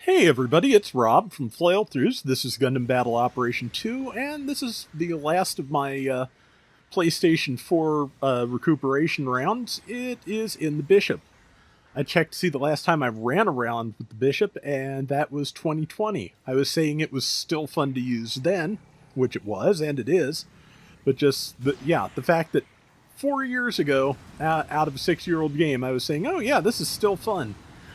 Hey everybody, it's Rob from Flailthroughs. This is Gundam Battle Operation 2, and this is the last of my PlayStation 4 recuperation rounds. It is in the Bishop. I checked to see the last time I ran around with the Bishop, and that was 2020. I was saying it was still fun to use then, which it was, and it is, but the fact that 4 years ago, out of a 6-year-old game, I was saying, oh yeah, this is still fun.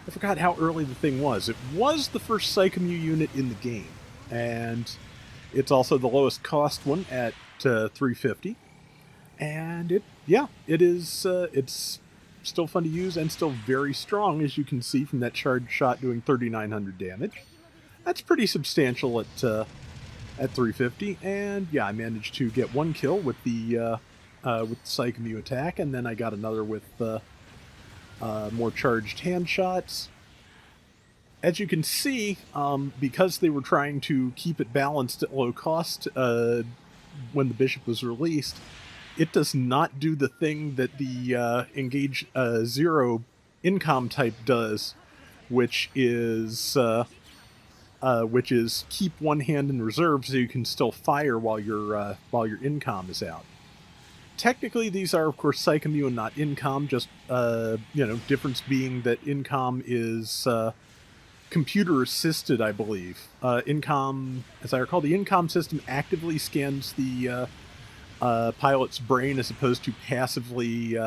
I forgot how early the thing was. It was the first Psychu unit in the game, and it's also the lowest cost one at 350. And it is. It's still fun to use and still very strong, as you can see from that charged shot doing 3,900 damage. That's pretty substantial at 350. And yeah, I managed to get one kill with the Psychu attack, and then I got another with more charged hand shots. As you can see, because they were trying to keep it balanced at low cost when the Bishop was released, it does not do the thing that the Engage Zero Incom type does, which is keep one hand in reserve so you can still fire while your Incom is out. Technically, these are, of course, Psychu and not Incom, just, difference being that Incom is computer-assisted, I believe. Incom, as I recall, the Incom system actively scans the pilot's brain as opposed to passively,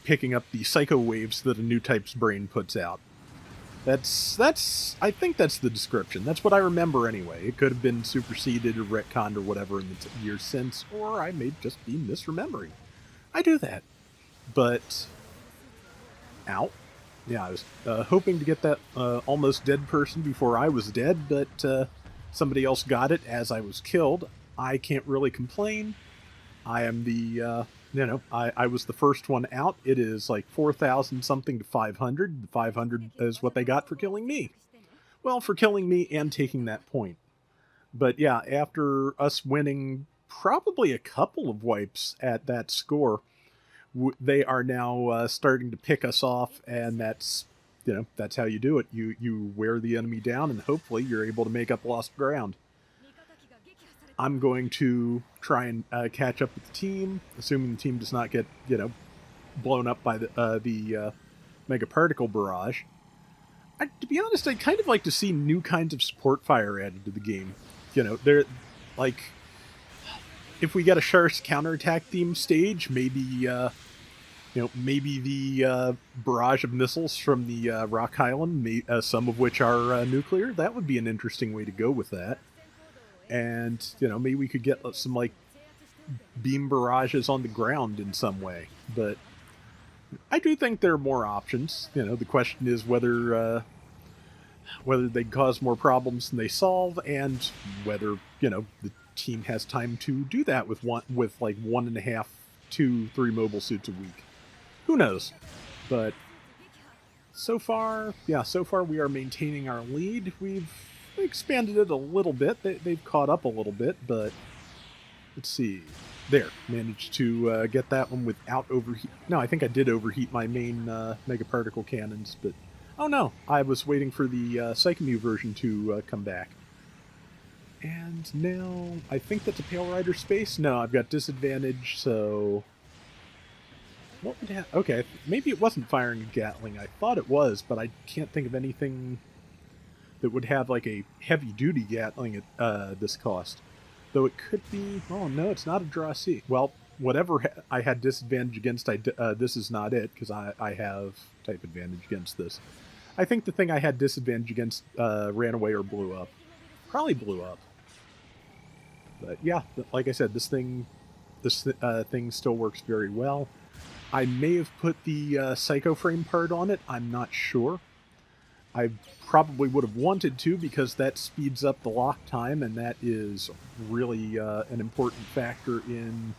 picking up the psycho waves that a new type's brain puts out. I think that's the description. That's what I remember anyway. It could have been superseded or retconned or whatever in the years since, or I may just be misremembering. I do that. But, ow. Yeah, I was hoping to get that almost dead person before I was dead, but somebody else got it as I was killed. I can't really complain. I am the... I was the first one out. It is like 4,000 something to 500. 500 is what they got for killing me. Well, for killing me and taking that point. But yeah, after us winning probably a couple of wipes at that score, they are now starting to pick us off, and that's how you do it. You wear the enemy down, and hopefully you're able to make up lost ground. I'm going to try and catch up with the team, assuming the team does not get, blown up by the mega particle barrage. To be honest, I'd kind of like to see new kinds of support fire added to the game. They're like, if we get a Shar's counterattack theme stage, maybe the barrage of missiles from the Rock Island, some of which are nuclear. That would be an interesting way to go with that. And, maybe we could get some, beam barrages on the ground in some way. But I do think there are more options. The question is whether they cause more problems than they solve, and whether, the team has time to do that with 1.5, 2, 3 mobile suits a week. Who knows? But so far we are maintaining our lead. We've expanded it a little bit. They've caught up a little bit, but let's see. There, managed to get that one without overheat. No, I think I did overheat my main mega particle cannons, but oh no, I was waiting for the Psychu version to come back. And now I think that's a Pale Rider space. No, I've got disadvantage, so what would happen? Okay, maybe it wasn't firing a Gatling. I thought it was, but I can't think of anything that would have like a heavy-duty Gatling at this cost. Though it could be... Oh, no, it's not a Draw C. Well, whatever I had disadvantage against, this is not it, because I have type advantage against this. I think the thing I had disadvantage against ran away or blew up. Probably blew up. But yeah, like I said, this thing still works very well. I may have put the Psycho frame part on it. I'm not sure. I probably would have wanted to, because that speeds up the lock time, and that is really an important factor in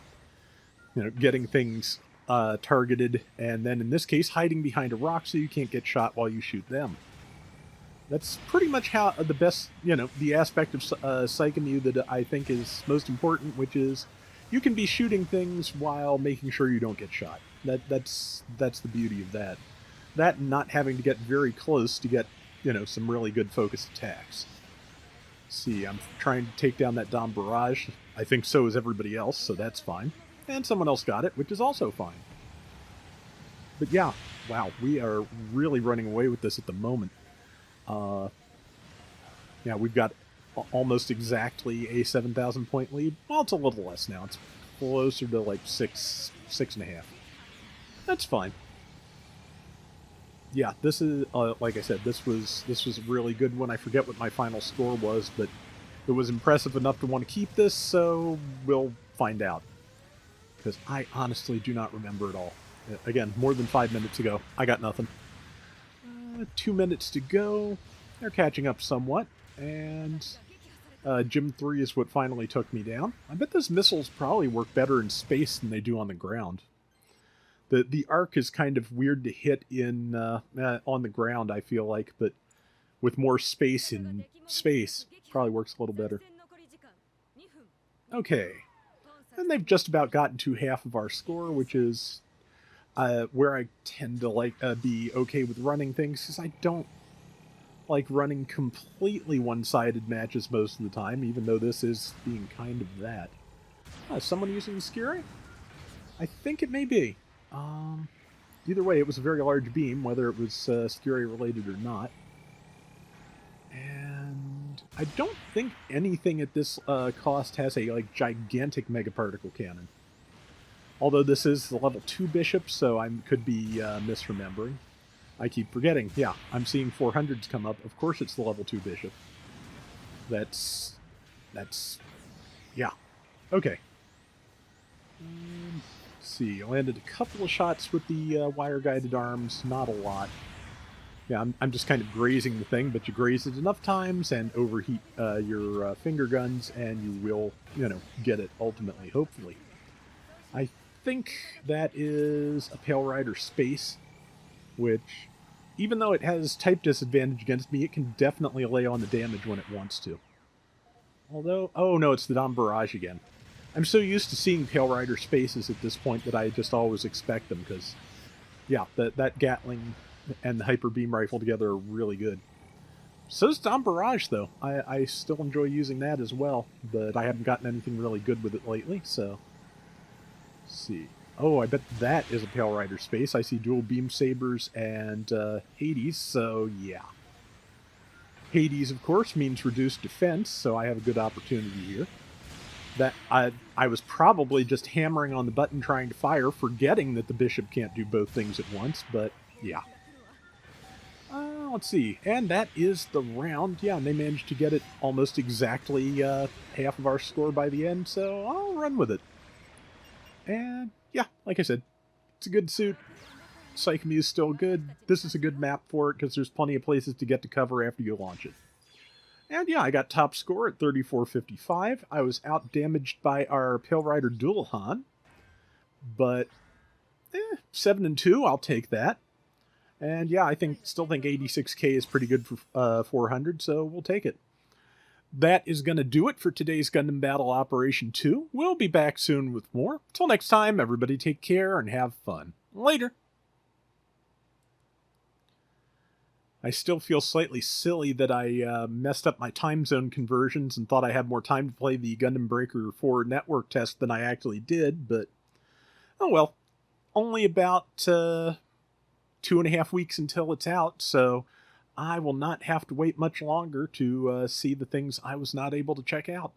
getting things targeted, and then in this case hiding behind a rock so you can't get shot while you shoot them. That's pretty much how the best, the aspect of Psychu that I think is most important, which is you can be shooting things while making sure you don't get shot. That's the beauty of that. That and not having to get very close to get, some really good focused attacks. See, I'm trying to take down that Dom Barrage. I think so is everybody else, so that's fine. And someone else got it, which is also fine. But yeah, wow, we are really running away with this at the moment. Yeah, we've got almost exactly a 7,000 point lead. Well, it's a little less now. It's closer to like 6.5. That's fine. Yeah, this is like I said, this was a really good one. I forget what my final score was, but it was impressive enough to want to keep this. So we'll find out, because I honestly do not remember it all. Again, more than 5 minutes ago, I got nothing. 2 minutes to go. They're catching up somewhat, and Gym 3 is what finally took me down. I bet those missiles probably work better in space than they do on the ground. The arc is kind of weird to hit in on the ground, I feel like, but with more space in space, probably works a little better. Okay, and they've just about gotten to half of our score, which is where I tend to be okay with running things, because I don't like running completely one-sided matches most of the time, even though this is being kind of that. Someone using the Skiri? I think it may be. Either way, it was a very large beam, whether it was Skiri related or not. And I don't think anything at this cost has a gigantic megaparticle cannon. Although this is the level 2 bishop, so I could be misremembering. I keep forgetting. Yeah, I'm seeing 400s come up. Of course it's the level 2 bishop. That's... yeah. Okay. Let's see. I landed a couple of shots with the wire-guided arms. Not a lot. Yeah, I'm just kind of grazing the thing, but you graze it enough times and overheat your finger guns, and you will, get it ultimately, hopefully. I think that is a Pale Rider Space, which, even though it has type disadvantage against me, it can definitely lay on the damage when it wants to. Although, oh no, it's the Dom Barrage again. I'm so used to seeing Pale Rider Spaces at this point that I just always expect them, because, yeah, that Gatling and the Hyper Beam Rifle together are really good. So's Dom Barrage, though. I still enjoy using that as well, but I haven't gotten anything really good with it lately, so... Let's see. Oh, I bet that is a Pale Rider Space. I see dual beam sabers and Hades, so yeah. Hades, of course, means reduced defense, so I have a good opportunity here. That I was probably just hammering on the button trying to fire, forgetting that the bishop can't do both things at once, but yeah. Let's see. And that is the round. Yeah, and they managed to get it almost exactly half of our score by the end, so I'll run with it. And yeah, like I said, it's a good suit. Psychu is still good. This is a good map for it because there's plenty of places to get to cover after you launch it. And yeah, I got top score at 34.55. I was out damaged by our Pale Rider Dualahan, but 7-2, I'll take that. And yeah, I still think 86k is pretty good for 400, so we'll take it. That is going to do it for today's Gundam Battle Operation 2. We'll be back soon with more. Till next time, everybody take care and have fun. Later. I still feel slightly silly that I messed up my time zone conversions and thought I had more time to play the Gundam Breaker 4 network test than I actually did, but oh well. Only about 2.5 weeks until it's out, so I will not have to wait much longer to see the things I was not able to check out.